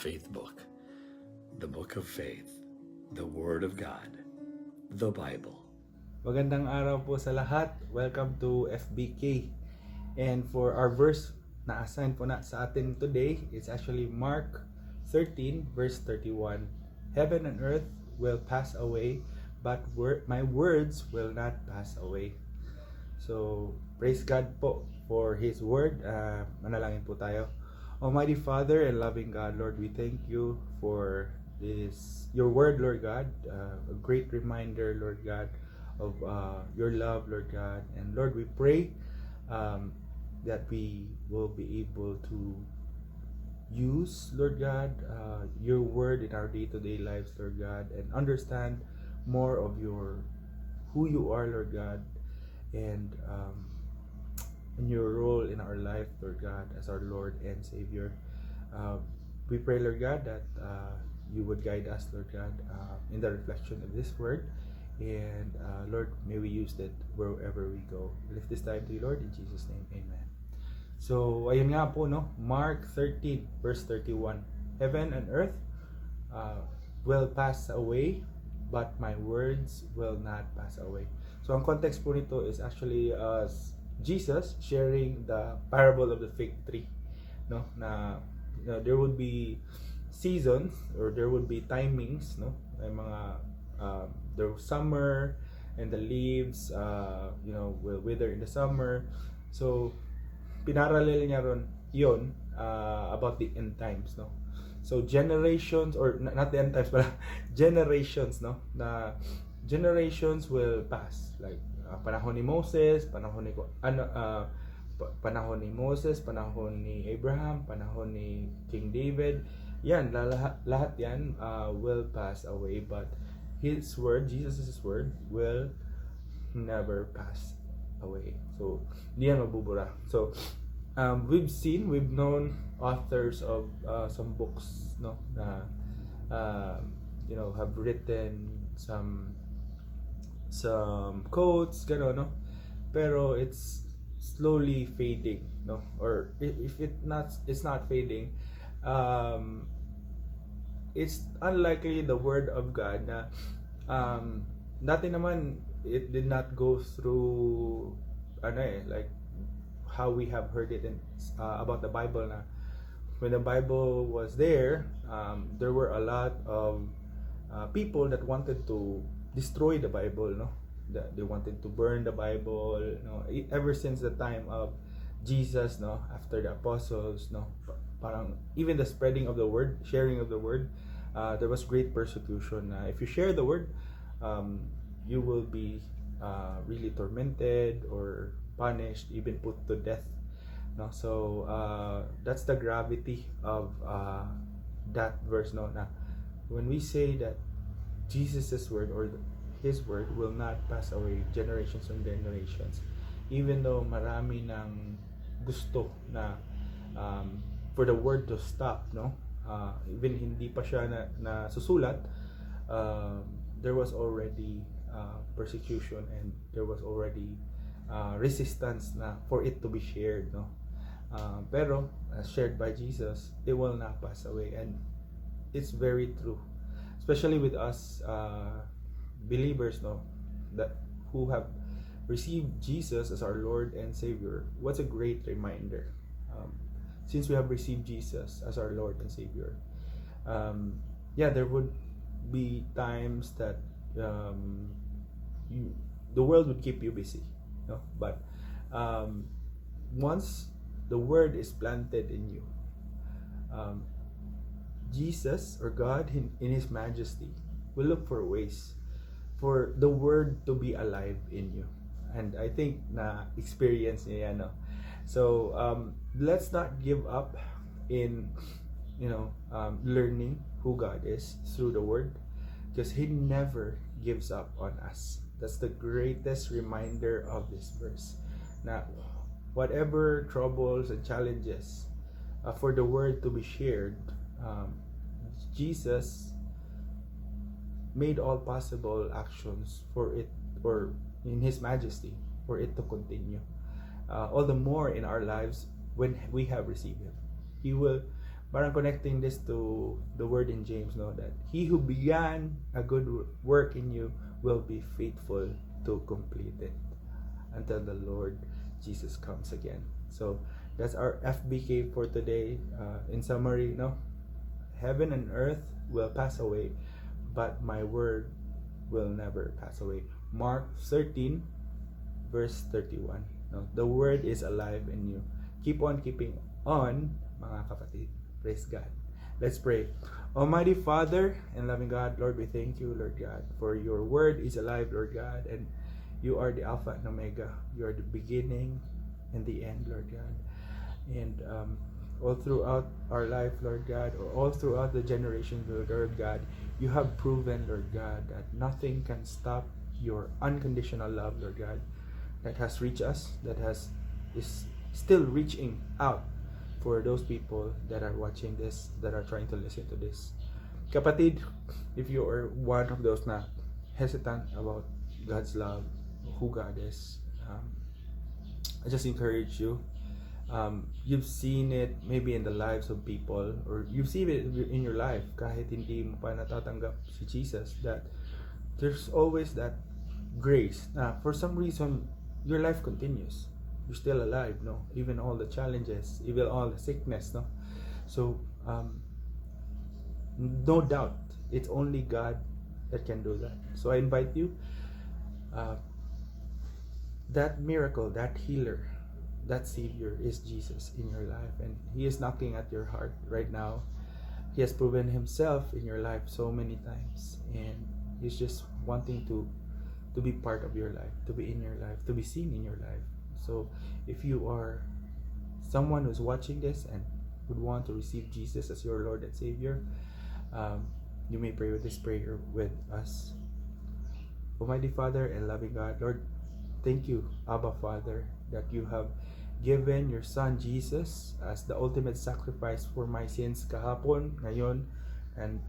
faith book, the book of faith, the Word of God, the Bible. Magandang araw po sa lahat. Welcome to FBK. And for our verse na assign po na sa atin today, it's actually Mark 13 verse 31. Heaven and earth will pass away, but my words will not pass away. So, praise God po for His Word. Manalangin po tayo. Almighty Father and loving God, Lord, we thank you for your Word, Lord God. A great reminder, Lord God, of your love, Lord God. And Lord, we pray that we will be able to use, Lord God, your Word in our day-to-day lives, Lord God, and understand more of who you are, Lord God, and your role in our life, Lord God, as our Lord and Savior. We pray, Lord God, that you would guide us, Lord God, in the reflection of this word. And Lord, may we use it wherever we go. We lift this time to you, Lord, in Jesus' name, amen. So, ayun nga po, no? Mark 13, verse 31. Heaven and earth will pass away, but my words will not pass away. So, ang context po nito is actually Jesus sharing the parable of the fig tree, no? Na there would be seasons or there would be timings, no? May mga there was summer and the leaves will wither in the summer. So pinarallel niya ron yon about the end times, no? So generations, or not the end times but generations, no? Na generations will pass, like panahon ni Moses, panahon ni Moses, panahon ni Abraham, panahon ni King David. Yan, lahat yan will pass away, but His word, Jesus' word, will never pass away. So, hindi yan mabubura. So, we've known authors of some books, no, na have written some quotes, gano'n, no? Pero it's slowly fading, no? Or if it's not fading, it's unlikely the Word of God na dati naman it did not go through like how we have heard it about the Bible, na when the Bible was there were a lot of people that wanted to destroy the Bible, no? They wanted to burn the Bible, no? Ever since the time of Jesus, no? After the apostles, no? Parang even the spreading of the word, sharing of the word, there was great persecution. If you share the word, you will be really tormented or punished, even put to death, no? So that's the gravity of that verse, no? Na when we say that Jesus' word or His word will not pass away generations and generations, even though marami ng gusto na for the word to stop, no? Even hindi pa siya na susulat, there was already persecution, and there was already resistance na for it to be shared, no? Pero as shared by Jesus, it will not pass away, and it's very true, especially with us believers, no, that who have received Jesus as our Lord and Savior. What's a great reminder, since we have received Jesus as our Lord and Savior, there would be times that the world would keep you busy, no? But once the word is planted in you, Jesus or God in His majesty will look for ways for the word to be alive in you. And I think na experience niya yan, no? So let's not give up in learning who God is through the word, because He never gives up on us. That's the greatest reminder of this verse, na whatever troubles and challenges, for the word to be shared, Jesus made all possible actions for it, or in His majesty, for it to continue. All the more in our lives when we have received Him. He will parang connecting this to the word in James, no, that he who began a good work in you will be faithful to complete it until the Lord Jesus comes again. So that's our FBK for today. In summary, no, heaven and earth will pass away, but my word will never pass away. Mark 13 verse 31. No, the word is alive in you. Keep on keeping on, mga kapatid. Praise God. Let's pray. Almighty Father and loving God, Lord, we thank you, Lord God, for your word is alive, Lord God, and you are the Alpha and Omega. You are the beginning and the end, Lord God. And all throughout our life, Lord God, or all throughout the generations, Lord God, you have proven, Lord God, that nothing can stop your unconditional love, Lord God, that has reached us, is still reaching out for those people that are watching this, that are trying to listen to this. Kapatid, if you are one of those na hesitant about God's love, who God is, I just encourage you. You've seen it maybe in the lives of people, or you've seen it in your life kahit hindi mo pa natatanggap si Jesus, that there's always that grace na for some reason your life continues. You're still alive, no? Even all the challenges, even all the sickness, no? So no doubt it's only God that can do that. So I invite you, that miracle, that healer, that Savior is Jesus in your life, and He is knocking at your heart right now. He has proven Himself in your life so many times, and He's just wanting to be part of your life, to be in your life, to be seen in your life. So if you are someone who's watching this and would want to receive Jesus as your Lord and Savior, you may pray with this prayer with us. Almighty Father and loving God, Lord, thank you, Abba Father, that you have given your Son Jesus as the ultimate sacrifice for my sins kahapon, ngayon, and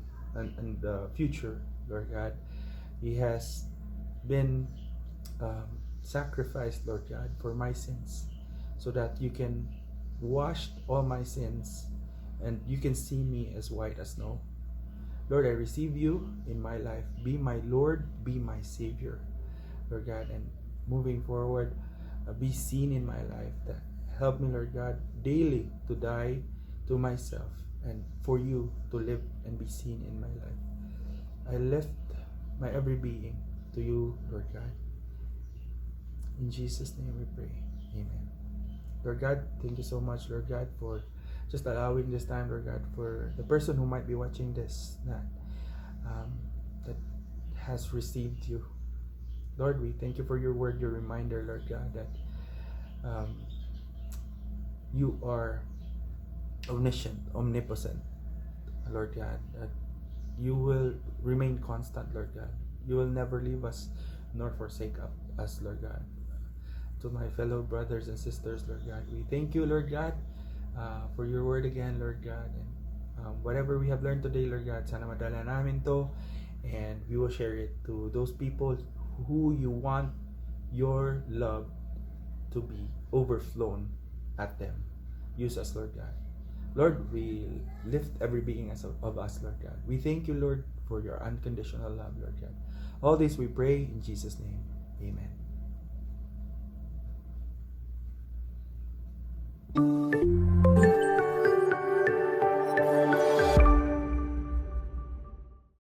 the future, Lord God. He has been sacrificed, Lord God, for my sins, so that you can wash all my sins and you can see me as white as snow. Lord, I receive you in my life. Be my Lord, be my Savior, Lord God, and moving forward, be seen in my life. That help me, Lord God, daily to die to myself and for you to live and be seen in my life. I lift my every being to you, Lord God. In Jesus' name we pray. Amen. Lord God, thank you so much, Lord God, for just allowing this time, Lord God, for the person who might be watching this that has received you. Lord, we thank you for your word, your reminder, Lord God, that you are omniscient, omnipotent, Lord God, that you will remain constant, Lord God. You will never leave us nor forsake us, Lord God. To my fellow brothers and sisters, Lord God, we thank you, Lord God, for your word again, Lord God. And whatever we have learned today, Lord God, sana madala namin to, and we will share it to those people who you want your love to be overflown at them. Use us, Lord God. Lord, we lift every being of us, Lord God. We thank you, Lord, for your unconditional love, Lord God. All this we pray in Jesus' name. Amen.